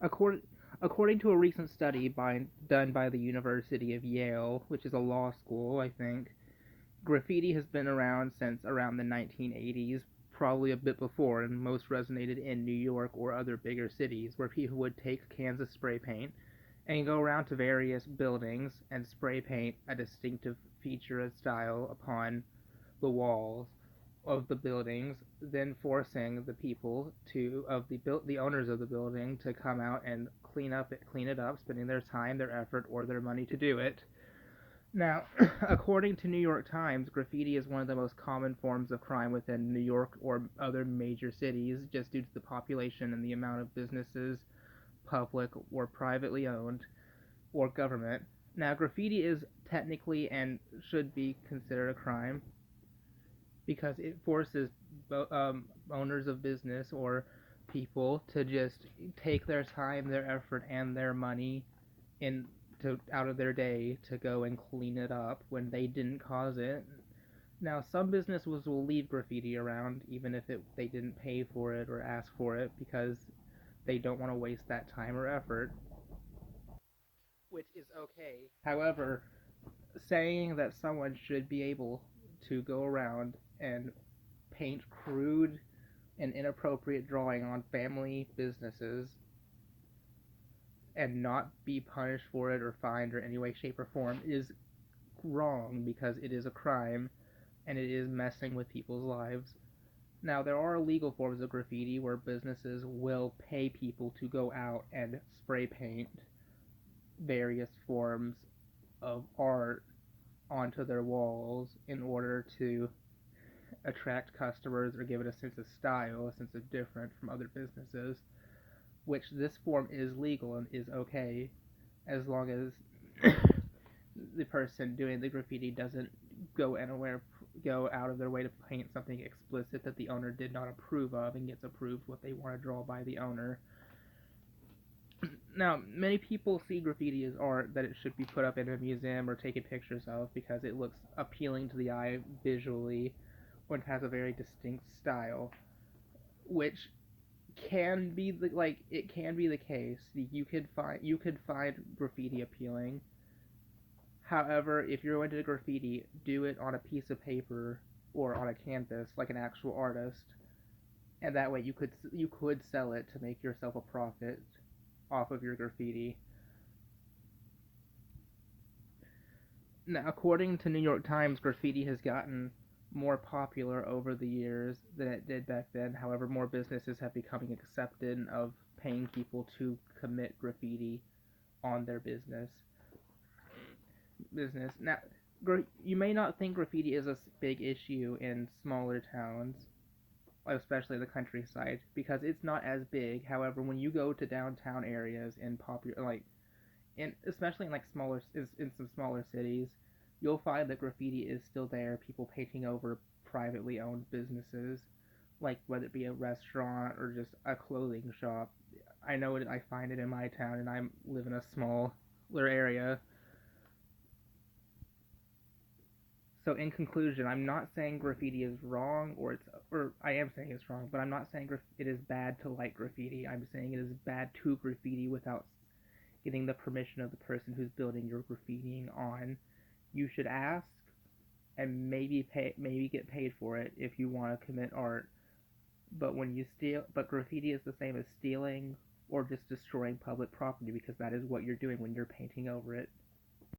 According, according to a recent study done by the University of Yale, which is a law school, I think, graffiti has been around since around the 1980s, probably a bit before, and most resonated in New York or other bigger cities, where people would take cans of spray paint and go around to various buildings and spray paint a distinctive feature and style upon the walls of the buildings, then forcing the people to of the owners of the building to come out and clean it up, spending their time, their effort, or their money to do it. Now, according to New York Times, graffiti is one of the most common forms of crime within New York or other major cities just due to the population and the amount of businesses, public or privately owned, or government. Now, graffiti is technically and should be considered a crime because it forces owners of business or people to just take their time, their effort, and their money in out of their day to go and clean it up when they didn't cause it. Now, some businesses will leave graffiti around even if they didn't pay for it or ask for it because they don't want to waste that time or effort, which is okay. However, saying that someone should be able to go around and paint crude and inappropriate drawing on family businesses and not be punished for it or fined or any way, shape, or form is wrong because it is a crime and it is messing with people's lives. Now, there are legal forms of graffiti where businesses will pay people to go out and spray paint various forms of art onto their walls in order to attract customers or give it a sense of style, a sense of different from other businesses, which this form is legal and is okay as long as the person doing the graffiti doesn't go out of their way to paint something explicit that the owner did not approve of and gets approved what they want to draw by the owner. Now, many people see graffiti as art that it should be put up in a museum or taken pictures of because it looks appealing to the eye visually or it has a very distinct style, which can be it can be the case. You could find graffiti appealing. However, if you're going to graffiti, do it on a piece of paper or on a canvas like an actual artist, and that way you could sell it to make yourself a profit off of your graffiti. Now, according to New York Times, graffiti has gotten more popular over the years than it did back then. However, more businesses have become accepted of paying people to commit graffiti on their business. Now, you may not think graffiti is a big issue in smaller towns, especially the countryside, because it's not as big. However, when you go to downtown areas in popular, especially in in some smaller cities, you'll find that graffiti is still there. People painting over privately owned businesses, like whether it be a restaurant or just a clothing shop. I know it. I find it in my town, and I live in a smaller area. So in conclusion, I'm not saying graffiti is wrong, or I am saying it's wrong, but I'm not saying it is bad to like graffiti. I'm saying it is bad to graffiti without getting the permission of the person who's building your graffitiing on. You should ask and maybe get paid for it if you want to commit art. But graffiti is the same as stealing or just destroying public property because that is what you're doing when you're painting over it.